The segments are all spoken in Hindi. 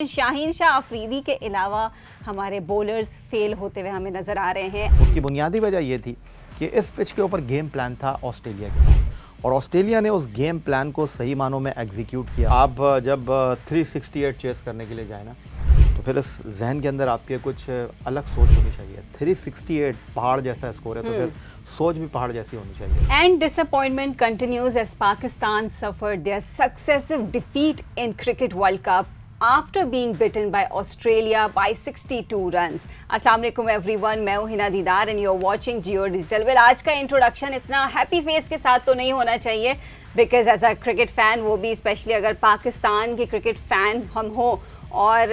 शाहीन शाह अफरीदी के अलावा हमारे बॉलर्स फेल होते हुए हमें नज़र आ रहे हैं। उसकी बुनियादी वजह ये थी कि इस पिच के ऊपर गेम प्लान था ऑस्ट्रेलिया के पास और ऑस्ट्रेलिया ने उस गेम प्लान को सही मानों में एग्जीक्यूट किया। आप जब 368 चेस करने के लिए जाए ना तो फिर इस जहन के अंदर आपके कुछ अलग सोच होनी चाहिए। 368 पहाड़ जैसा स्कोर है तो फिर सोच भी पहाड़ जैसी होनी चाहिए। And disappointment continues as Pakistan suffered their successive defeat in cricket world cup after being beaten by Australia by 62 runs. अस्सलाम वालेकुम एवरीवन, मैं हूं Hina Didar and you are watching Geo digital. Well, आज का इंट्रोडक्शन इतना हैप्पी फेस के साथ तो नहीं होना चाहिए because as a cricket fan, वो भी स्पेशली अगर पाकिस्तान के क्रिकेट फ़ैन हम हो और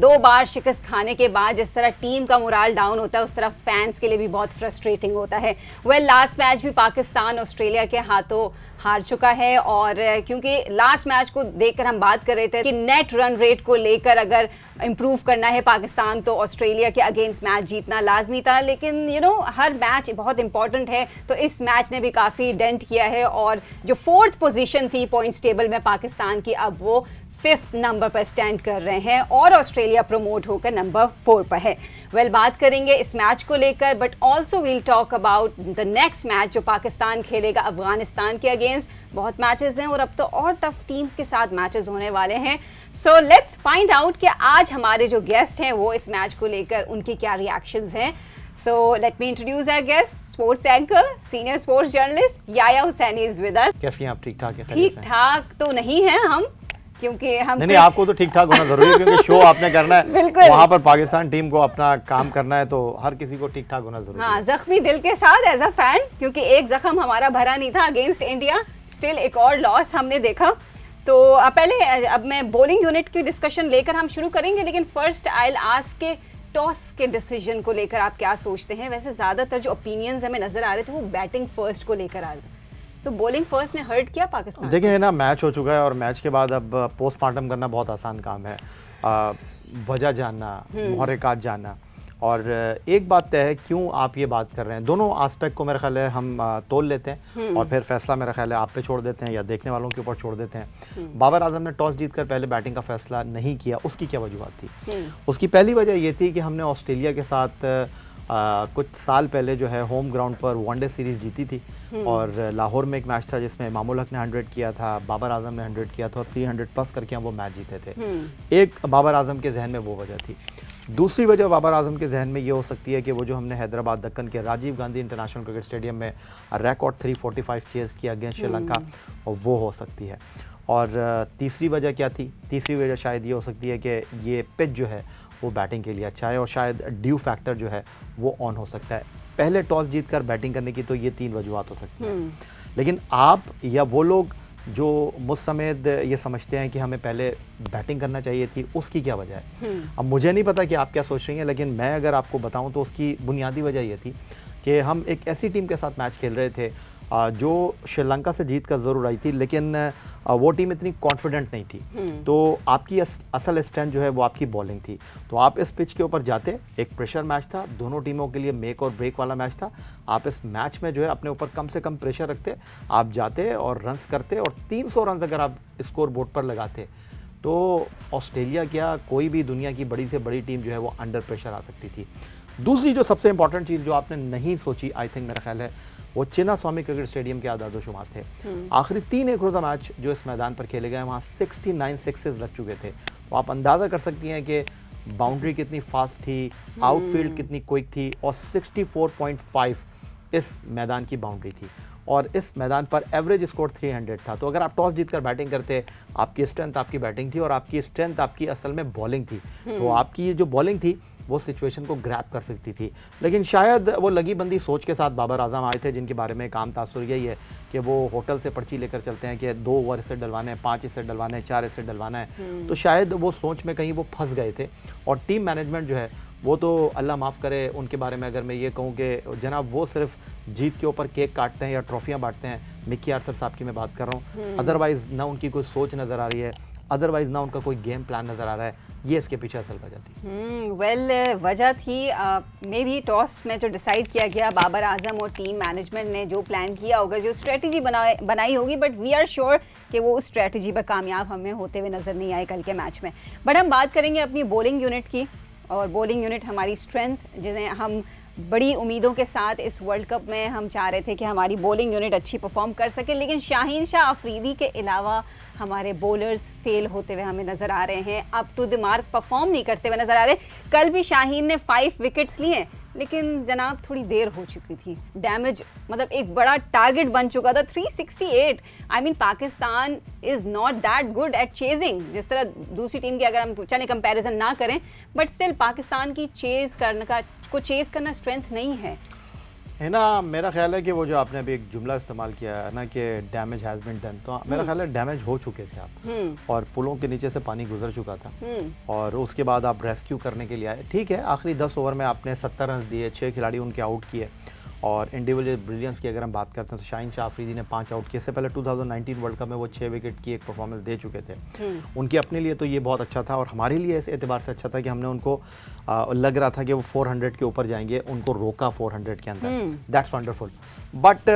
2 बार शिकस्त खाने के बाद जिस तरह टीम का मोराल डाउन होता है उस तरह फैंस के लिए भी बहुत फ्रस्ट्रेटिंग होता है। वेल, लास्ट मैच भी पाकिस्तान ऑस्ट्रेलिया के हाथों हार चुका है और क्योंकि लास्ट मैच को देखकर हम बात कर रहे थे कि नेट रन रेट को लेकर अगर इम्प्रूव करना है पाकिस्तान तो ऑस्ट्रेलिया के अगेंस्ट मैच जीतना लाजमी था, लेकिन हर मैच बहुत इंपॉर्टेंट है। तो इस मैच ने भी काफ़ी डेंट किया है और जो 4th पोजीशन थी पॉइंट्स टेबल में पाकिस्तान की, अब वो 5th नंबर पर स्टैंड कर रहे हैं और ऑस्ट्रेलिया प्रमोट होकर नंबर 4 पर है। वेल, बात करेंगे इस मैच को लेकर, but also we'll talk about the next match जो पाकिस्तान खेलेगा अफगानिस्तान के अगेंस्ट। बहुत मैचेस हैं और अब तो और टफ टीम्स के साथ मैचेस होने वाले हैं। सो लेट्स फाइंड आउट कि आज हमारे जो गेस्ट हैं वो इस मैच को लेकर उनकी क्या रिएक्शंस हैं। So let me introduce our guest, sports anchor, senior sports journalist Yahya Husaini is with us। कैसी हैं आप? ठीक ठाक? ठीक ठाक तो नहीं है हम, क्योंकि हम नहीं, आपको तो ठीक ठाक होना जरूरी है क्योंकि शो आपने करना है। बिल्कुल, वहाँ पर पाकिस्तान टीम को अपना काम करना है तो हर किसी को ठीक ठाक होना जरूरी है। हाँ, जख्मी दिल के साथ एज अ फैन, क्योंकि एक जख्म हमारा भरा नहीं था अगेंस्ट इंडिया, स्टिल एक और लॉस हमने देखा। तो पहले अब मैं बॉलिंग यूनिट की डिस्कशन लेकर हम शुरू करेंगे, लेकिन फर्स्ट आई विल आस्क के टॉस के डिसीजन को लेकर आप क्या सोचते हैं? वैसे ज़्यादातर जो ओपिनियंस हमें नज़र आ रहे थे वो बैटिंग फर्स्ट को लेकर आ रहे थे, तो बॉलिंग फर्स्ट ने हर्ट किया पाकिस्तान? देखिए ना, मैच हो चुका है और मैच के बाद अब पोस्टमार्टम करना बहुत आसान काम है। वजह जानना, मुहर्रिकात जानना, और एक बात तय है क्यों आप ये बात कर रहे हैं। दोनों एस्पेक्ट को मेरा ख्याल है हम तोल लेते हैं और फिर फैसला मेरा ख्याल है आप पे छोड़ देते हैं या देखने वालों के ऊपर छोड़ देते हैं। बाबर आजम ने टॉस जीतकर पहले बैटिंग का फैसला नहीं किया, उसकी क्या वजूहत थी? उसकी पहली वजह ये थी कि हमने ऑस्ट्रेलिया के साथ कुछ साल पहले जो है होम ग्राउंड पर वनडे सीरीज़ जीती थी और लाहौर में एक मैच था जिसमें इमामुल हक ने 100 किया था, बाबर आजम ने 100 किया था और 300 प्लस करके हम वो मैच जीते थे। एक बाबर आजम के जहन में वो वजह थी। दूसरी वजह बाबर आजम के जहन में ये हो सकती है कि वो जो हमने हैदराबाद दक्कन के Rajiv Gandhi international cricket stadium में रिकॉर्ड 345 चेज़ किया अगेंस्ट श्रीलंका, और वो हो सकती है। और तीसरी वजह क्या थी? तीसरी वजह शायद ये हो सकती है कि ये पिच जो है वो बैटिंग के लिए अच्छा है और शायद ड्यू फैक्टर जो है वो ऑन हो सकता है। पहले टॉस जीतकर बैटिंग करने की तो ये 3 वजूहत हो सकती हैं, लेकिन आप या वो लोग जो मुझ समेत ये समझते हैं कि हमें पहले बैटिंग करना चाहिए थी, उसकी क्या वजह है? अब मुझे नहीं पता कि आप क्या सोच रही हैं, लेकिन मैं अगर आपको बताऊं तो उसकी बुनियादी वजह ये थी कि हम एक ऐसी टीम के साथ मैच खेल रहे थे जो श्रीलंका से जीत कर ज़रूर आई थी, लेकिन वो टीम इतनी कॉन्फिडेंट नहीं थी। तो आपकी असल स्ट्रेंथ जो है वो आपकी बॉलिंग थी। तो आप इस पिच के ऊपर जाते, एक प्रेशर मैच था, दोनों टीमों के लिए मेक और ब्रेक वाला मैच था। आप इस मैच में जो है अपने ऊपर कम से कम प्रेशर रखते, आप जाते और रन्स करते, और 300 रन्स अगर आप स्कोर बोर्ड पर लगाते तो ऑस्ट्रेलिया क्या कोई भी दुनिया की बड़ी से बड़ी टीम जो है वो अंडर प्रेशर आ सकती थी। दूसरी जो सबसे इंपॉर्टेंट चीज़ जो आपने नहीं सोची, आई थिंक मेरा ख्याल है, वो चिन्ना स्वामी क्रिकेट स्टेडियम के आदाद शुमार थे। आखिरी 3 एक रोज़ा मैच जो इस मैदान पर खेले गए वहाँ 69 सिक्सेस लग चुके थे। तो आप अंदाज़ा कर सकती हैं कि बाउंड्री कितनी फास्ट थी, आउटफील्ड कितनी क्विक थी, और 64.5 इस मैदान की बाउंड्री थी और इस मैदान पर एवरेज स्कोर 300 था। तो अगर आप टॉस जीतकर बैटिंग करते, आपकी स्ट्रेंथ आपकी बैटिंग थी और आपकी स्ट्रेंथ आपकी असल में बॉलिंग थी, तो आपकी ये जो बॉलिंग थी वो सिचुएशन को ग्रैब कर सकती थी। लेकिन शायद वो लगी बंदी सोच के साथ बाबर आजम आए थे, जिनके बारे में काम तासुर यही है कि वो होटल से पर्ची लेकर चलते हैं कि 2 ओवर इससे डलवाने हैं, 5 इससे डलवाने हैं, 4 इससे डलवाना है। तो शायद वो सोच में कहीं वो फंस गए थे और टीम मैनेजमेंट जो है वो तो अल्लाह माफ़ करे उनके बारे में अगर मैं ये कहूँ कि जनाब वो सिर्फ जीत के ऊपर केक काटते हैं या ट्रॉफियाँ बांटते हैं। मिकी आर्थर साहब की मैं बात कर रहा हूँ, अदरवाइज़ ना उनकी कोई सोच नज़र आ रही है। अदरवाइज ना उनका कोई गेम प्लान नज़र आ रहा है। ये इसके पीछे असल वजह थी। वेल वजह थी मे बी टॉस में जो डिसाइड किया गया, बाबर आजम और टीम मैनेजमेंट ने जो प्लान किया होगा, जो स्ट्रेटजी बनाई होगी, बट वी आर श्योर कि वो उस स्ट्रेटजी पर कामयाब हमें होते हुए नज़र नहीं आए कल के मैच में। बट हम बात करेंगे अपनी बॉलिंग यूनिट की, और बॉलिंग यूनिट हमारी स्ट्रेंथ, जिन्हें हम बड़ी उम्मीदों के साथ इस वर्ल्ड कप में हम चाह रहे थे कि हमारी बॉलिंग यूनिट अच्छी परफॉर्म कर सके, लेकिन शाहीन शाह अफरीदी के अलावा हमारे बॉलर्स फेल होते हुए हमें नज़र आ रहे हैं, up to the mark perform नहीं करते हुए नज़र आ रहे। कल भी शाहीन ने 5 विकेट्स लिए, लेकिन जनाब थोड़ी देर हो चुकी थी, डैमेज मतलब एक बड़ा टारगेट बन चुका था 368। I mean Pakistan is not that good at chasing, जिस तरह दूसरी टीम की अगर हम चले कंपैरिजन ना करें, बट स्टिल पाकिस्तान की चेज़ करना स्ट्रेंथ नहीं है ना। मेरा ख्याल है कि वो जो आपने अभी एक जुमला इस्तेमाल किया है ना कि डैमेज हैज़ बीन डन, तो मेरा ख्याल है डैमेज हो चुके थे आप, और पुलों के नीचे से पानी गुजर चुका था, और उसके बाद आप रेस्क्यू करने के लिए आए। ठीक है, आखिरी 10 ओवर में आपने 70 रन दिए, 6 खिलाड़ी उनके आउट किए, और इंडिविजुअल ब्रिलियंस की अगर हम बात करते हैं तो शाहीन शाह अफरीदी ने 5 आउट किए। इससे पहले 2019 वर्ल्ड कप में वो 6 विकेट की एक परफॉर्मेंस दे चुके थे। उनके अपने लिए तो ये बहुत अच्छा था, और हमारे लिए इस एतबार से अच्छा था कि हमने उनको लग रहा था कि वो 400 के ऊपर जाएंगे, उनको रोका 400 के अंदर। That's wonderful. बट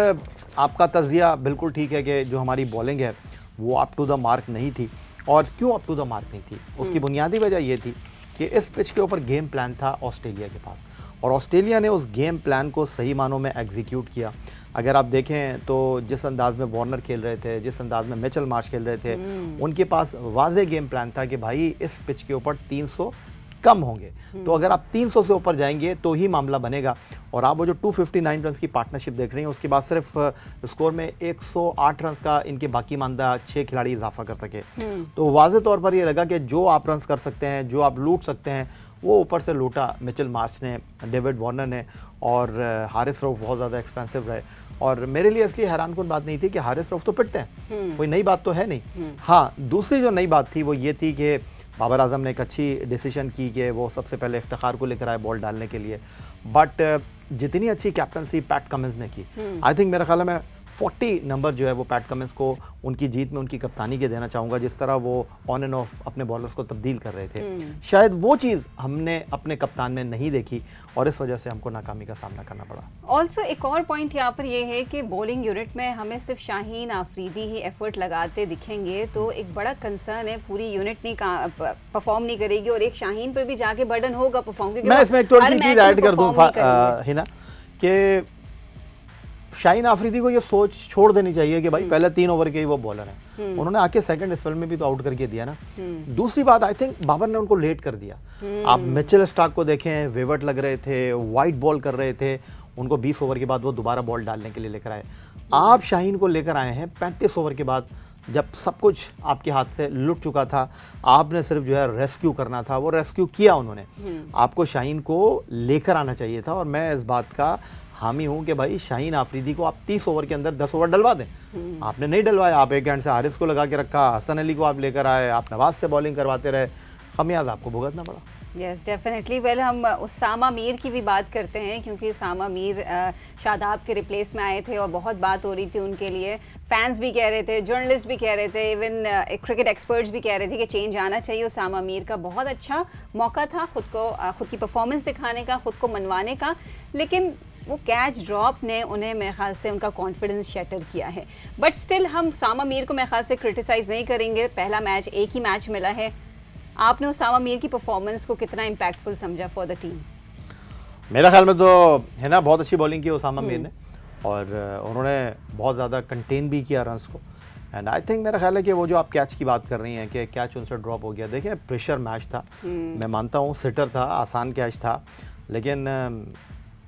आपका तज्जिया बिल्कुल ठीक है कि जो हमारी बॉलिंग है वो अप टू द मार्क नहीं थी। और क्यों अप टू द मार्क नहीं थी, उसकी बुनियादी वजह ये थी कि इस पिच के ऊपर गेम प्लान था ऑस्ट्रेलिया के पास, और ऑस्ट्रेलिया ने उस गेम प्लान को सही मानों में एग्जीक्यूट किया। अगर आप देखें तो जिस अंदाज में वार्नर खेल रहे थे, जिस अंदाज में मिचेल मार्श खेल रहे थे, उनके पास वाज़े गेम प्लान था कि भाई इस पिच के ऊपर 300 कम होंगे, तो अगर आप 300 से ऊपर जाएंगे तो ही मामला बनेगा। और आप वो जो 259 रन की पार्टनरशिप देख रहे हैं, उसके बाद सिर्फ स्कोर में 108 रन का इनके बाकी मानदा 6 खिलाड़ी इजाफा कर सके। तो वाज़े तौर पर ये लगा कि जो आप रन कर सकते हैं, जो आप लूट सकते हैं, वो ऊपर से लूटा मिचेल मार्श ने, डेविड वार्नर ने, और हारिस रऊफ बहुत ज़्यादा एक्सपेंसिव रहे। और मेरे लिए इसलिए हैरानकुन बात नहीं थी कि हारिस रऊफ तो पिटते हैं, कोई नई बात तो है नहीं। हाँ, दूसरी जो नई बात थी वो ये थी कि बाबर आजम ने एक अच्छी डिसीजन की कि वो सबसे पहले इफ्तिखार को लेकर आए बॉल डालने के लिए, बट जितनी अच्छी कैप्टनसी पैट कमिंस ने की, आई थिंक मेरे ख्याल में 40 नंबर जो है वो पैट कमिंस को उनकी जीत में उनकी कप्तानी के देना चाहूँगा। जिस तरह वो ऑन एंड ऑफ अपने बॉलर्स को तब्दील कर रहे थे, शायद वो चीज़ हमने अपने कप्तान में नहीं देखी, और इस वजह से हमको नाकामी का सामना करना पड़ा। ऑल्सो एक और पॉइंट यहाँ पर ये है कि बॉलिंग यूनिट में हमें सिर्फ शाहीन अफरीदी ही एफर्ट लगाते दिखेंगे तो एक बड़ा कंसर्न है, पूरी यूनिट नहीं परफॉर्म नहीं करेगी, और एक शाहीन पर भी जाके बर्डन होगा परफॉर्म। मैं इसमें एक थोड़ी सी चीज़ ऐड कर दूँ हिना कि शाहीन अफरीदी को ये सोच छोड़ देनी चाहिए कि भाई पहले 3 ओवर के ही वो बॉलर हैं, उन्होंने आके सेकंड स्पेल में भी तो आउट करके दिया ना। दूसरी बात, आई थिंक बाबर ने उनको लेट कर दिया। आप मिचेल स्टार्क को देखें, वेवर्ट लग रहे थे, वाइट बॉल कर रहे थे, उनको 20 ओवर के बाद वो दोबारा बॉल डालने के लिए लेकर आए। आप शाहीन को लेकर आए हैं 35 ओवर के बाद, जब सब कुछ आपके हाथ से लुट चुका था, आपने सिर्फ जो है रेस्क्यू करना था, वो रेस्क्यू किया उन्होंने। आपको शाहीन को लेकर आना चाहिए था, और मैं इस बात का हामी हूँ कि भाई शाहीन अफरीदी को आप 30 ओवर के अंदर 10 ओवर डलवा दें। आपने नहीं डलवाया, आप एक हैंड से हारिस को लगा के रखा, हसन अली को आप लेकर आए, आप नवाज से बॉलिंग करवाते रहे, खमियाजा आपको भुगतना पड़ा। Yes definitely. वेल हम उसामा मीर की भी बात करते हैं, क्योंकि उसामा मीर शादाब के रिप्लेस में आए थे और बहुत बात हो रही थी उनके लिए। फैंस भी कह रहे थे, जर्नलिस्ट भी कह रहे थे, इवन क्रिकेट एक्सपर्ट्स भी कह रहे थे कि चेंज आना चाहिए। उसामा मीर का बहुत अच्छा मौका था खुद की परफॉर्मेंस दिखाने का, खुद को मनवाने का, लेकिन वो कैच ड्रॉप ने उन्हें मेरे ख्याल से उनका कॉन्फिडेंस शैटर किया है। बट स्टिल हम उसामा मीर को मेरे ख्याल से क्रिटिसाइज़ नहीं करेंगे, पहला मैच, एक ही मैच मिला है। आपने उसामा मीर की परफॉर्मेंस को कितना इम्पैक्टफुल समझा फॉर द टीम? मेरा ख्याल में तो है ना, बहुत अच्छी बॉलिंग की उसामा मीर ने, और उन्होंने बहुत ज़्यादा कंटेन भी किया रन्स को। एंड आई थिंक मेरा ख्याल है कि वो जो आप कैच की बात कर रही हैं कि कैच उनसे ड्रॉप हो गया, देखिए प्रेशर मैच था, मैं मानता हूँ सिटर था, आसान कैच था, लेकिन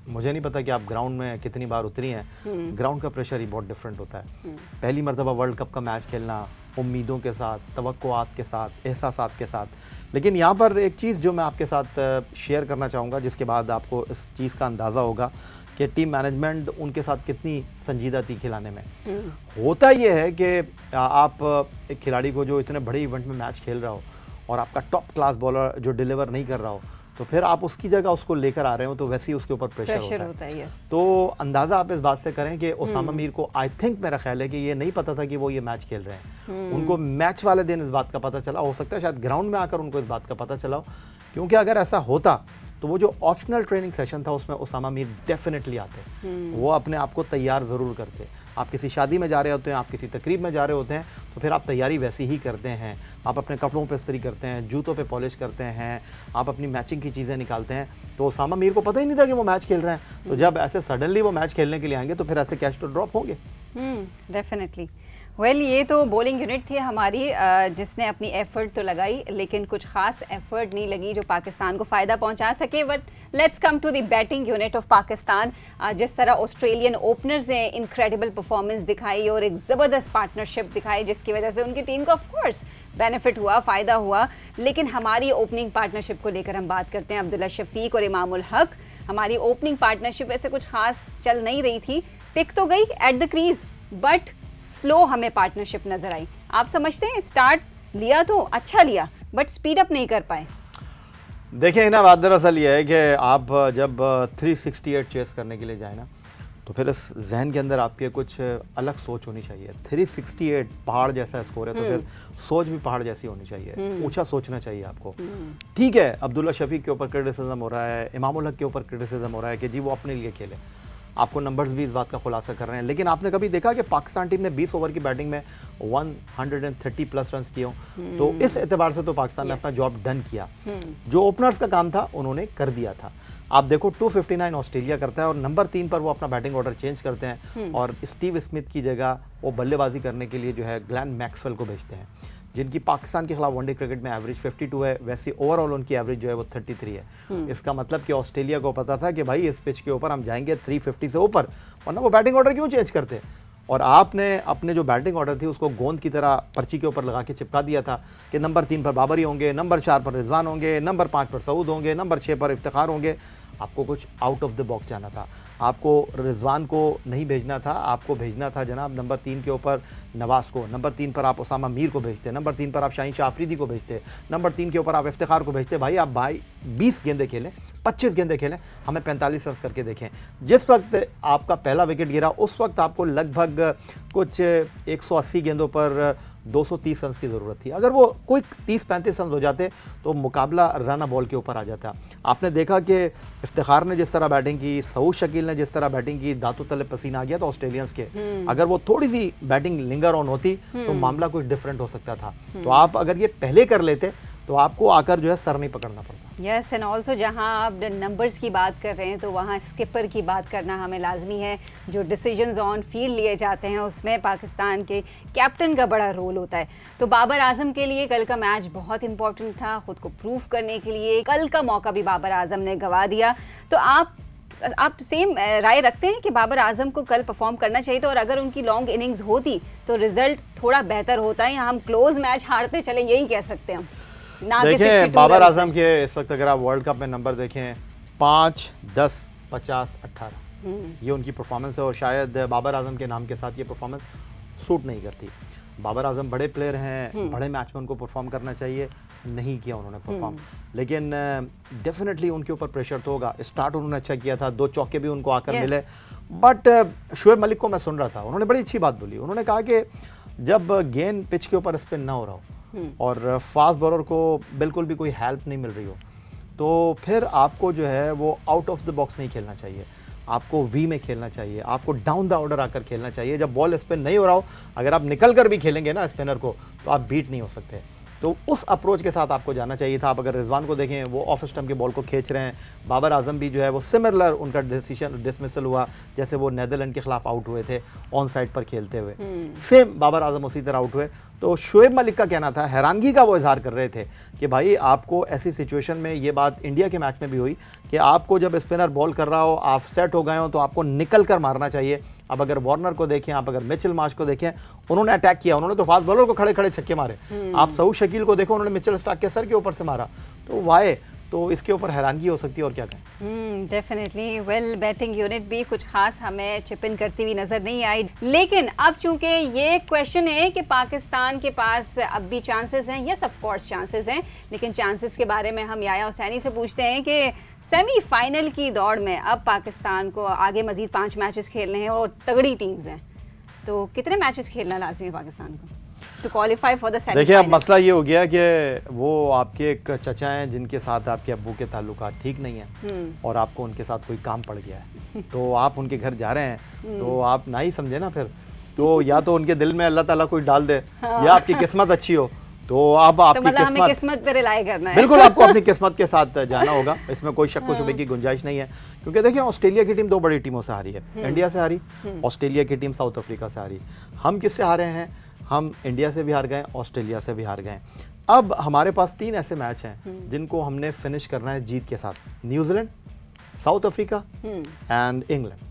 मुझे नहीं पता कि आप ग्राउंड में कितनी बार उतरी हैं, ग्राउंड का प्रेशर ही बहुत डिफरेंट होता है। पहली मरतबा वर्ल्ड कप का मैच खेलना, उम्मीदों के साथ, तवक्कुआत के साथ, एहसासात के साथ। लेकिन यहाँ पर एक चीज़ जो मैं आपके साथ शेयर करना चाहूँगा, जिसके बाद आपको इस चीज़ का अंदाज़ा होगा कि टीम मैनेजमेंट उनके साथ कितनी संजीदा थी खिलाने में। होता ये है कि आप एक खिलाड़ी को जो इतने बड़े इवेंट में मैच खेल रहा हो और आपका टॉप क्लास बॉलर जो डिलीवर नहीं कर रहा हो, तो फिर आप उसकी जगह उसको लेकर आ रहे हो तो वैसे ही उसके ऊपर प्रेशर होता है। यस। तो अंदाज़ा आप इस बात से करें कि ओसामा मीर को आई थिंक मेरा ख्याल है कि ये नहीं पता था कि वो ये मैच खेल रहे हैं। उनको मैच वाले दिन इस बात का पता चला, हो सकता है शायद ग्राउंड में आकर उनको इस बात का पता चला हो, क्योंकि अगर ऐसा होता तो वो जो ऑप्शनल ट्रेनिंग सेशन था उसमें ओसामा मीर डेफिनेटली आते, वो अपने आप को तैयार ज़रूर करते। आप किसी शादी में जा रहे होते हैं, आप किसी तकरीब में जा रहे होते हैं, तो फिर आप तैयारी वैसी ही करते हैं। आप अपने कपड़ों पे इस्त्री करते हैं, जूतों पे पॉलिश करते हैं, आप अपनी मैचिंग की चीज़ें निकालते हैं। तो ओसामा मीर को पता ही नहीं था कि वो मैच खेल रहे हैं। तो जब ऐसे सडनली वो मैच खेलने के लिए आएंगे तो फिर ऐसे कैच तो ड्रॉप होंगे। डेफिनेटली। वेल, ये तो बॉलिंग यूनिट थी हमारी जिसने अपनी एफर्ट तो लगाई, लेकिन कुछ खास एफर्ट नहीं लगी जो पाकिस्तान को फ़ायदा पहुंचा सके। But let's come to the batting unit of Pakistan. जिस तरह ऑस्ट्रेलियन ओपनर्स ने इनक्रेडिबल परफॉर्मेंस दिखाई और एक ज़बरदस्त पार्टनरशिप दिखाई, जिसकी वजह से उनकी टीम को ऑफ कोर्स बेनिफिट हुआ, फ़ायदा हुआ। लेकिन हमारी ओपनिंग पार्टनरशिप को लेकर हम बात करते हैं, अब्दुल्ला शफीक और इमामुल हक। हमारी ओपनिंग पार्टनरशिप वैसे कुछ खास चल नहीं रही थी, पिक तो गई at the crease, but slow हमें पार्टनरशिप नजर आई। आप समझते हैं स्टार्ट लिया तो अच्छा लिया, बट स्पीड अप नहीं कर पाए। देखिए ना, बात दरअसल ये है कि आप जब 368 चेस करने के लिए जाए ना, तो फिर इस जहन के अंदर आपके कुछ अलग सोच होनी चाहिए। 368 पहाड़ जैसा स्कोर है, तो फिर सोच भी पहाड़ जैसी होनी चाहिए, ऊंचा सोचना चाहिए आपको। ठीक है, अब्दुल्ला शफीक के ऊपर क्रिटिसिज्म हो रहा है, इमामुल हक के ऊपर क्रिटिसिज्म हो रहा है कि जी वो अपने लिए खेले, आपको नंबर्स भी इस बात का खुलासा कर रहे हैं। लेकिन आपने कभी देखा कि पाकिस्तान टीम ने 20 ओवर की बैटिंग में 130 प्लस रन किए हों? तो इस एतबार से तो पाकिस्तान ने अपना जॉब डन किया। जो ओपनर्स का काम था उन्होंने कर दिया था। आप देखो 259 ऑस्ट्रेलिया करता है और नंबर 3 पर वो अपना बैटिंग ऑर्डर चेंज करते हैं और स्टीव स्मिथ की जगह वो बल्लेबाजी करने के लिए जो है ग्लेन मैक्सवेल को भेजते हैं, जिनकी पाकिस्तान के खिलाफ वनडे क्रिकेट में एवरेज 52 है। वैसे ओवरऑल उनकी एवरेज जो है वो 33 है। इसका मतलब कि ऑस्ट्रेलिया को पता था कि भाई इस पिच के ऊपर हम जाएंगे 350 से ऊपर, वरना वो बैटिंग ऑर्डर क्यों चेंज करते। और आपने अपने जो बैटिंग ऑर्डर थी उसको गोंद की तरह पर्ची के ऊपर लगा के चिपका दिया था कि नंबर 3 पर बाबरी होंगे, नंबर 4 पर रिजवान होंगे, नंबर 5 पर सऊद होंगे, नंबर 6 पर इफ्तिखार होंगे। आपको कुछ आउट ऑफ द बॉक्स जाना था। आपको रिजवान को नहीं भेजना था, आपको भेजना था जनाब नंबर 3 के ऊपर नवाज को, नंबर 3 पर आप ओसामा मीर को भेजते, नंबर 3 पर आप शाहीन शाह अफरीदी को भेजते, नंबर 3 के ऊपर आप इफ्तिखार को भेजते। भाई आप 20 गेंदें खेलें, 25 गेंदें खेलें, हमें 45 रन करके देखें। जिस वक्त आपका पहला विकेट गिरा उस वक्त आपको लगभग कुछ 180 गेंदों पर 230 रन की ज़रूरत थी। अगर वो कोई 30-35 रन हो जाते तो मुकाबला रन बॉल के ऊपर आ जाता। आपने देखा कि इफ्तिखार ने जिस तरह बैटिंग की, सऊद शकील ने जिस तरह बैटिंग की, दांतों तले पसीना आ गया था ऑस्ट्रेलियंस के। अगर वो थोड़ी सी बैटिंग लिंगर ऑन होती तो मामला कुछ डिफरेंट हो सकता था। तो आप अगर ये पहले कर लेते तो आपको आकर जो है सर नहीं पकड़ना पड़ता। यस, एंड ऑल्सो जहां आप नंबर्स की बात कर रहे हैं तो वहां स्किपर की बात करना हमें लाजमी है। जो डिसीजंस ऑन फील्ड लिए जाते हैं उसमें पाकिस्तान के कैप्टन का बड़ा रोल होता है। तो बाबर आजम के लिए कल का मैच बहुत इंपॉर्टेंट था, खुद को प्रूव करने के लिए। कल का मौका भी बाबर आजम ने गंवा दिया। तो आप सेम राय रखते हैं कि बाबर आजम को कल परफॉर्म करना चाहिए था, और अगर उनकी लॉन्ग इनिंग्स होती तो रिजल्ट थोड़ा बेहतर होता है, या हम क्लोज मैच हारते चले, यही कह सकते हैं हम? देखें बाबर आजम के इस वक्त अगर आप वर्ल्ड कप में नंबर देखें 5, 10, 50, 18, ये उनकी परफॉर्मेंस है। और शायद बाबर आजम के नाम के साथ ये परफॉर्मेंस सूट नहीं करती। बाबर आजम बड़े प्लेयर हैं, बड़े मैच में उनको परफॉर्म करना चाहिए, नहीं किया उन्होंने परफॉर्म। लेकिन डेफिनेटली उनके ऊपर प्रेशर तो होगा। स्टार्ट उन्होंने अच्छा किया था, 2 चौके भी उनको आकर मिले। बट शोएब मलिक को मैं सुन रहा था, उन्होंने बड़ी अच्छी बात बोली। उन्होंने कहा कि जब गेंद पिच के ऊपर स्पिन ना हो रहा हो और फास्ट बॉलर को बिल्कुल भी कोई हेल्प नहीं मिल रही हो, तो फिर आपको जो है वो आउट ऑफ द बॉक्स नहीं खेलना चाहिए, आपको वी में खेलना चाहिए, आपको डाउन द ऑर्डर आकर खेलना चाहिए। जब बॉल स्पिन नहीं हो रहा हो, अगर आप निकल कर भी खेलेंगे ना स्पिनर को, तो आप बीट नहीं हो सकते। तो उस अप्रोच के साथ आपको जाना चाहिए था। आप अगर रिजवान को देखें, वो ऑफ स्टंप के बॉल को खींच रहे हैं। बाबर आजम भी जो है वो सिमिलर उनका डिसमिसल हुआ जैसे वो नीदरलैंड के खिलाफ आउट हुए थे ऑन साइड पर खेलते हुए, सेम बाबर आजम उसी तरह आउट हुए। तो शोएब मलिक का कहना था, हैरानगी का वो इजहार कर रहे थे कि भाई आपको ऐसी सिचुएशन में, ये बात इंडिया के मैच में भी हुई, कि आपको जब स्पिनर बॉल कर रहा हो, आप सेट हो गए हो, तो आपको निकल कर मारना चाहिए। अब अगर वार्नर को देखें, आप अगर मिचेल मार्श को देखें, उन्होंने अटैक किया, उन्होंने तो फास्ट बॉलर को खड़े खड़े छक्के मारे। आप सऊद शकील को देखो, उन्होंने मिचेल स्टार्क के सर के ऊपर से मारा। तो वाई तो इसके ऊपर हैरानगी हो सकती है, और क्या कहें। डेफिनेटली वेल बैटिंग यूनिट भी कुछ खास हमें चिप इन करती हुई नज़र नहीं आई, लेकिन अब चूंकि ये क्वेश्चन है कि पाकिस्तान के पास अब भी चांसेस हैं, यस ऑफ कोर्स चांसेस हैं, लेकिन चांसेस के बारे में हम याया हुसैनी से पूछते हैं कि सेमीफाइनल की दौड़ में अब पाकिस्तान को आगे मजीद 5 मैचेस खेलने हैं और तगड़ी टीम्स हैं, तो कितने मैचेस खेलना लाजमी है पाकिस्तान को to qualify for the देखिए, अब मसला ये हो गया कि वो आपके एक चचा हैं जिनके साथ आपके अब्बू के ताल्लुकात ठीक नहीं है और आपको उनके साथ कोई काम पड़ गया है, तो आप उनके घर जा रहे हैं, तो आप ना ही समझे ना, फिर तो या तो उनके दिल में अल्लाह ताला कोई डाल दे, या आपकी किस्मत अच्छी हो, तो अब आपकी मतलब हमें किस्मत पे रिलाई करना है। बिल्कुल आपको अपनी किस्मत के साथ जाना होगा, इसमें कोई शक व शुबे की गुंजाइश नहीं है, क्योंकि देखिए ऑस्ट्रेलिया की टीम 2 बड़ी टीमों से हारी है, इंडिया से हारी, ऑस्ट्रेलिया की टीम साउथ अफ्रीका से हारी। हम किससे हारे हैं? हम इंडिया से भी हार गए, ऑस्ट्रेलिया से भी हार गए। अब हमारे पास 3 ऐसे मैच हैं जिनको हमने फिनिश करना है जीत के साथ, New Zealand, south Africa and England.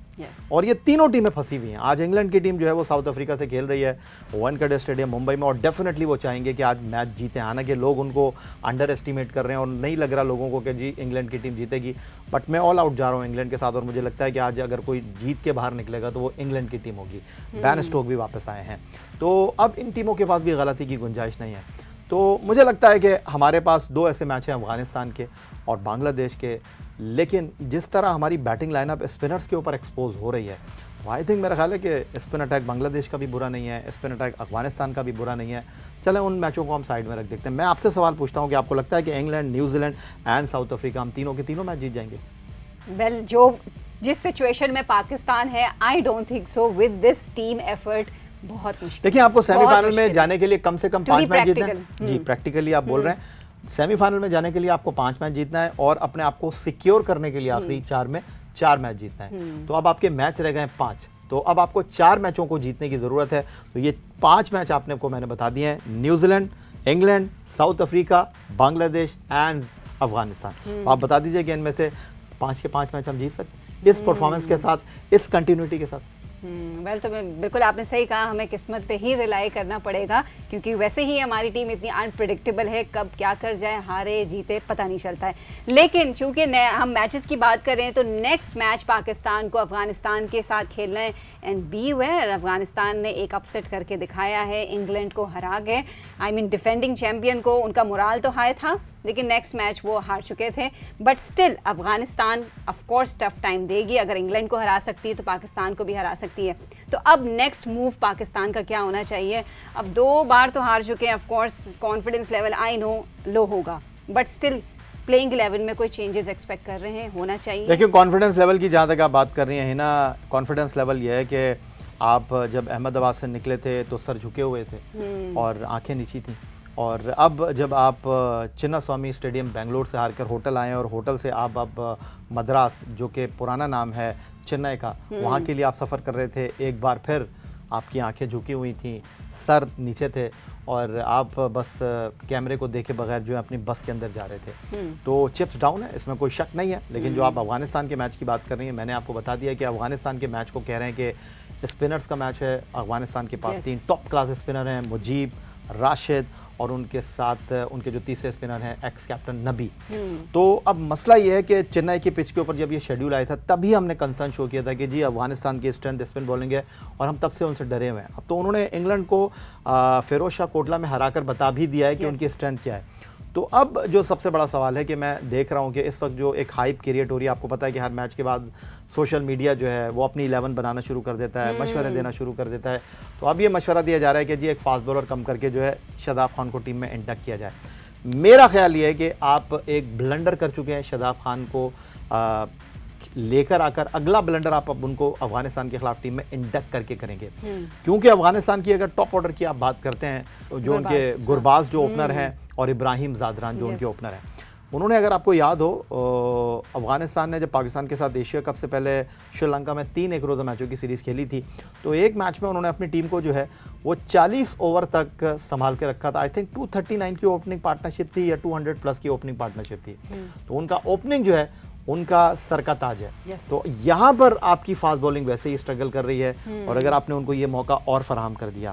और ये तीनों टीमें फंसी हुई हैं। आज इंग्लैंड की टीम जो है वो साउथ अफ्रीका से खेल रही है वानखेड़े स्टेडियम मुंबई में, और डेफिनेटली वो चाहेंगे कि आज मैच जीते। हालांकि लोग उनको अंडर एस्टिमेट कर रहे हैं और नहीं लग रहा लोगों को कि जी इंग्लैंड की टीम जीतेगी, बट मैं ऑल आउट जा रहा हूँ इंग्लैंड के साथ, और मुझे लगता है कि आज अगर कोई जीत के बाहर निकलेगा तो वो इंग्लैंड की टीम होगी। बैन स्टोक भी वापस आए हैं, तो अब इन टीमों के पास भी गलती की गुंजाइश नहीं है। तो मुझे लगता है कि हमारे पास 2 ऐसे मैच हैं, अफगानिस्तान के और बांग्लादेश के, लेकिन जिस तरह हमारी बैटिंग लाइनअप स्पिनर्स के ऊपर एक्सपोज हो रही है, आई थिंक मेरा ख्याल है कि स्पिन अटैक बांग्लादेश का भी बुरा नहीं है, स्पिन अटैक अफगानिस्तान का भी बुरा नहीं है। चलें उन मैचों को हम साइड में रख देखते हैं। मैं आपसे सवाल पूछता हूं कि आपको लगता है कि England, New Zealand and south Africa, हम तीनों के तीनों मैच जीत जाएंगे? वेल, जो जिस सिचुएशन में पाकिस्तान है, I don't think so with this team effort, बहुत मुश्किल। देखिए, आपको सेमीफाइनल में जाने के लिए कम से कम 5 मैच जीतना है। जी, प्रैक्टिकली आप बोल रहे हैं, सेमीफाइनल में जाने के लिए आपको 5 मैच जीतना है और अपने आप को सिक्योर करने के लिए आखिरी 4 में 4 मैच जीतना है। तो अब आपके मैच रह गए 5, तो अब आपको 4 मैचों को जीतने की ज़रूरत है। तो ये 5 मैच आपने को मैंने बता दिए हैं, New Zealand, England, south Africa, Bangladesh and Afghanistan. तो आप बता दीजिए कि इनमें से 5 के 5 मैच हम जीत सकते हैं इस परफॉर्मेंस के साथ, इस कंटिन्यूटी के साथ। वेल, तो बिल्कुल आपने सही कहा, हमें किस्मत पे ही रिलाई करना पड़ेगा, क्योंकि वैसे ही हमारी टीम इतनी अनप्रेडिक्टेबल है, कब क्या कर जाए, हारे जीते पता नहीं चलता है। लेकिन चूंकि हम मैचेस की बात कर रहे हैं, तो नेक्स्ट मैच पाकिस्तान को अफगानिस्तान के साथ खेलना है, एंड बी वेयर, अफगानिस्तान ने एक अपसेट करके दिखाया है, इंग्लैंड को हरा गए। आई मीन डिफेंडिंग चैंपियन को उनका मोराल तो हाई था, लेकिन नेक्स्ट मैच वो हार चुके थे, but still Afghanistan of course tough time देगी। अगर इंग्लैंड को हरा सकती है तो पाकिस्तान को भी हरा सकती है। तो अब नेक्स्ट मूव पाकिस्तान का क्या होना चाहिए? अब 2 बार तो हार चुके हैं, of course confidence level I know low होगा, बट स्टिल प्लेइंग 11 में कोई चेंजेस एक्सपेक्ट कर रहे हैं, होना चाहिए। देखिए, कॉन्फिडेंस लेवल की जहाँ तक आप बात कर रही हैं ना, कॉन्फिडेंस लेवल ये है कि आप जब अहमदाबाद से निकले थे तो सर झुके हुए थे और आंखें नीची थी, और अब जब आप चिन्नास्वामी स्टेडियम बेंगलोर से हारकर होटल आए और होटल से आप अब मद्रास, जो कि पुराना नाम है चेन्नई का, वहाँ के लिए आप सफ़र कर रहे थे, एक बार फिर आपकी आंखें झुकी हुई थी, सर नीचे थे, और आप बस कैमरे को देखे बगैर जो है अपनी बस के अंदर जा रहे थे। तो चिप्स डाउन है, इसमें कोई शक नहीं है। लेकिन जो आप अफगानिस्तान के मैच की बात कर रही हैं, मैंने आपको बता दिया कि अफगानिस्तान के मैच को कह रहे हैं कि स्पिनर्स का मैच है। अफगानिस्तान के पास 3 टॉप क्लास स्पिनर हैं, मुजीब, राशिद, और उनके साथ उनके जो तीसरे स्पिनर हैं एक्स कैप्टन नबी। तो अब मसला ये है कि चेन्नई की पिच के ऊपर जब ये शेड्यूल आया था, तभी हमने कंसर्न शो किया था कि जी अफगानिस्तान की स्ट्रेंथ स्पिन बॉलिंग है, और हम तब से उनसे डरे हुए हैं। अब तो उन्होंने इंग्लैंड को फिरोज शाह कोटला में हराकर बता भी दिया है कि उनकी स्ट्रेंथ क्या है। तो अब जो सबसे बड़ा सवाल है कि मैं देख रहा हूँ कि इस वक्त जो एक हाइप क्रिएट हो रही है, आपको पता है कि हर मैच के बाद सोशल मीडिया जो है वो अपनी 11 बनाना शुरू कर देता है, मशवरे देना शुरू कर देता है। तो अब ये मशवरा दिया जा रहा है कि जी एक फास्ट बॉलर कम करके जो है शादाब खान को टीम में इंडक्ट किया जाए। मेरा ख्याल ये है कि आप एक ब्लंडर कर चुके हैं, शादाब खान को लेकर आकर अगला ब्लंडर आप अब उनको अफगानिस्तान के खिलाफ टीम में इंडक्ट करके करेंगे, क्योंकि अफगानिस्तान की अगर टॉप ऑर्डर की आप बात करते हैं, जो उनके गुरबाज जो ओपनर हैं और इब्राहिम ज़ादरान जो उनके ओपनर हैं, उन्होंने, अगर आपको याद हो, अफगानिस्तान ने जब पाकिस्तान के साथ एशिया कप से पहले श्रीलंका में 3 एक रोज़ा मैचों की सीरीज़ खेली थी, तो एक मैच में उन्होंने अपनी टीम को जो है वो 40 ओवर तक संभाल के रखा था। आई थिंक 239 की ओपनिंग पार्टनरशिप थी या 200 प्लस की ओपनिंग पार्टनरशिप थी। तो उनका ओपनिंग जो है उनका सर का ताज है। Yes. तो यहाँ पर आपकी फास्ट बॉलिंग वैसे ही स्ट्रगल कर रही है और अगर आपने उनको ये मौका और फराहम कर दिया।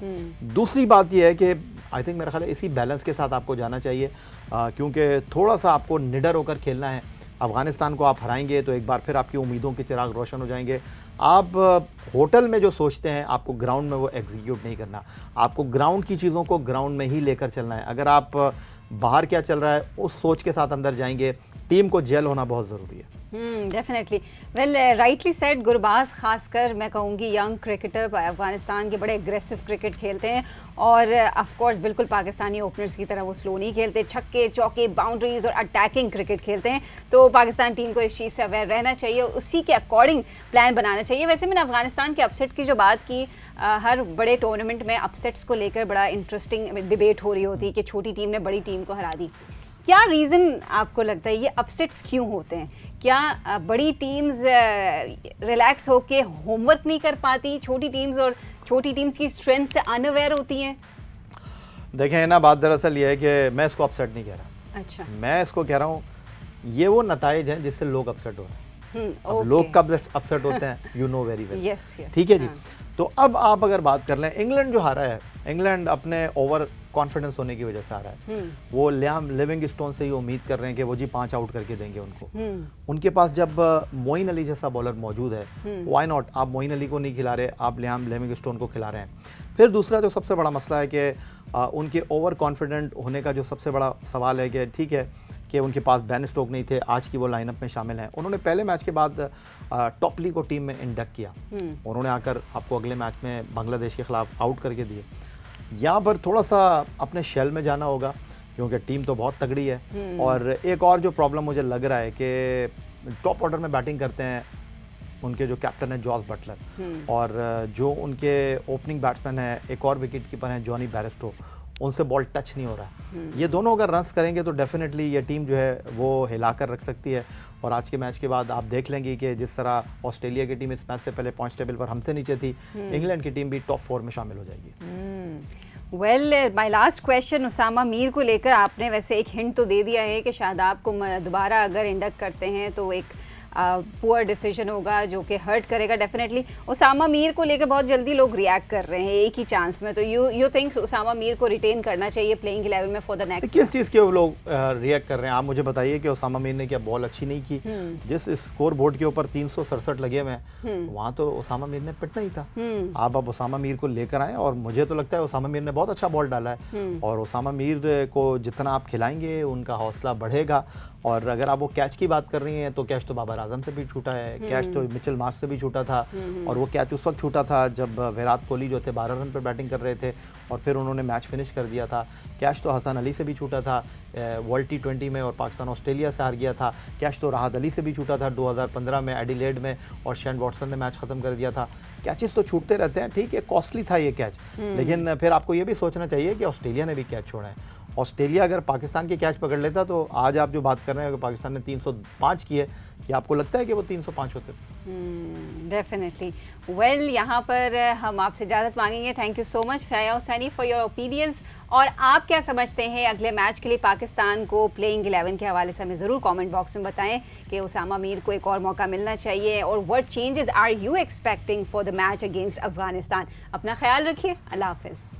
दूसरी बात ये है कि आई थिंक मेरा ख्याल है इसी बैलेंस के साथ आपको जाना चाहिए, क्योंकि थोड़ा सा आपको निडर होकर खेलना है। अफ़गानिस्तान को आप हराएंगे तो एक बार फिर आपकी उम्मीदों के चिराग रोशन हो जाएंगे। आप होटल में जो सोचते हैं आपको ग्राउंड में वो एग्जीक्यूट नहीं करना, आपको ग्राउंड की चीज़ों को ग्राउंड में ही लेकर चलना है। अगर आप बाहर क्या चल रहा है उस सोच के साथ अंदर जाएंगे, टीम को जेल होना बहुत ज़रूरी है। Definitely, well rightly said. Gurbaz खासकर मैं कहूँगी यंग क्रिकेटर अफगानिस्तान के बड़े एग्रेसिव क्रिकेट खेलते हैं और ऑफ कोर्स बिल्कुल पाकिस्तानी ओपनर्स की तरह वो स्लो नहीं खेलते, छक्के चौके बाउंड्रीज और अटैकिंग क्रिकेट खेलते हैं। तो पाकिस्तान टीम को इस चीज़ से अवेयर रहना चाहिए, उसी के अकॉर्डिंग प्लान बनाना चाहिए। वैसे मैंने अफगानिस्तान के अपसेट की जो बात की, हर बड़े टूर्नामेंट में अपसेट्स को लेकर बड़ा इंटरेस्टिंग डिबेट हो रही होती है कि छोटी टीम ने बड़ी टीम को हरा दी। क्या रीज़न आपको लगता है ये अपसेट्स क्यों होते हैं? क्या बड़ी टीम्स रिलैक्स होके होमवर्क नहीं कर पाती छोटी टीम्स, और छोटी टीम्स की स्ट्रेंथ से अनअवेयर होती हैं? देखें ना, बात दरअसल ये है कि मैं इसको अपसेट नहीं कह रहा। अच्छा, मैं इसको कह रहा हूँ ये वो नताइज हैं जिससे लोग अपसेट हो रहे हैं। अब ओके। लोग कब अपसेट होते हैं you know very well. Yes, ठीक है जी। हाँ। तो अब आप अगर बात कर लें, इंग्लैंड जो हारा है, इंग्लैंड अपने ओवर कॉन्फिडेंस होने की वजह से आ रहा है। वो लियाम लिविंगस्टोन से ही उम्मीद कर रहे हैं कि वो जी 5 आउट करके देंगे उनको। उनके पास जब मोइन अली जैसा बॉलर मौजूद है, व्हाई नॉट, आप मोइन अली को नहीं खिला रहे, आप लियाम लिविंगस्टोन को खिला रहे हैं। फिर दूसरा जो सबसे बड़ा मसला है कि उनके ओवर कॉन्फिडेंट होने का जो सबसे बड़ा सवाल है कि ठीक है कि उनके पास बेन स्टोक नहीं थे, आज की वो लाइनअप में शामिल हैं। उन्होंने पहले मैच के बाद टॉपली को टीम में इंडक्ट किया, उन्होंने आकर आपको अगले मैच में बांग्लादेश के खिलाफ आउट करके दिए। यहाँ पर थोड़ा सा अपने शेल में जाना होगा क्योंकि टीम तो बहुत तगड़ी है। और एक और जो प्रॉब्लम मुझे लग रहा है कि टॉप ऑर्डर में बैटिंग करते हैं उनके जो कैप्टन है जॉस बटलर, और जो उनके ओपनिंग बैट्समैन है, एक और विकेट कीपर हैं जॉनी बैरस्टो, उनसे बॉल टच नहीं हो रहा है। ये दोनों अगर रन्स करेंगे तो डेफिनेटली ये टीम जो है वो हिलाकर रख सकती है। और आज के मैच के बाद आप देख लेंगे कि जिस तरह ऑस्ट्रेलिया की टीम इस मैच से पहले पॉइंट्स टेबल पर हमसे नीचे थी, इंग्लैंड की टीम भी टॉप 4 में शामिल हो जाएगी। Well, my last question Usama Mir को लेकर, आपने वैसे एक हिंट तो दे दिया है कि शादाब को दोबारा अगर इंडक्ट करते हैं तो एक पुअर डिसीजन होगा जो कि हर्ट करेगा डेफिनेटली। उसामा मीर को लेकर बहुत जल्दी लोग रिएक्ट कर रहे हैं एक ही चांस में, तो यू थिंक उसामा मीर को रिटेन करना चाहिए प्लेइंग 11 में फॉर द नेक्स्ट? किस चीज़ के वो लोग रिएक्ट कर रहे हैं आप मुझे बताइए कि उसामा मीर ने क्या बॉल अच्छी नहीं की? जिस स्कोर बोर्ड के ऊपर 367 लगे हुए हैं वहाँ तो उसामा मीर ने पिटना ही था। आप अब उसामा मीर को लेकर आए और मुझे तो लगता है उसामा मीर ने बहुत अच्छा बॉल डाला है और उसामा मीर को जितना आप खिलाएंगे उनका हौसला बढ़ेगा। और अगर आप वो कैच की बात कर रही हैं तो कैच तो बाबर आजम से भी छूटा है, कैच तो मिचेल मार्श से भी छूटा था, और वो कैच उस वक्त छूटा था जब विराट कोहली जो थे 12 रन पर बैटिंग कर रहे थे और फिर उन्होंने मैच फिनिश कर दिया था। कैच तो हसन अली से भी छूटा था वर्ल्ड T20 में और पाकिस्तान ऑस्ट्रेलिया से हार गया था। कैच तो राहत अली से भी छूटा था 2015 में एडिलेड में और शेन वॉटसन ने मैच ख़त्म कर दिया था। कैचेस तो छूटते रहते हैं, ठीक है, कॉस्टली था ये कैच, लेकिन फिर आपको ये भी सोचना चाहिए कि ऑस्ट्रेलिया ने भी कैच छोड़ा है। ऑस्ट्रेलिया अगर पाकिस्तान के कैच पकड़ लेता तो आज आप जो बात कर रहे हैं कि पाकिस्तान ने 305 किए, कि आपको लगता है कि वो 305 होते? डेफिनेटली। वेल, यहाँ पर हम आपसे इजाज़त मांगेंगे। Thank you so much Faya Hussaini for your opinions. और आप क्या समझते हैं अगले मैच के लिए पाकिस्तान को प्लेइंग 11 के हवाले से हमें ज़रूर कमेंट बॉक्स में बताएं कि उसामा मीर को एक और मौका मिलना चाहिए, और what changes are you expecting for the match against Afghanistan. अपना ख्याल रखिए, अल्लाह हाफ़िज़।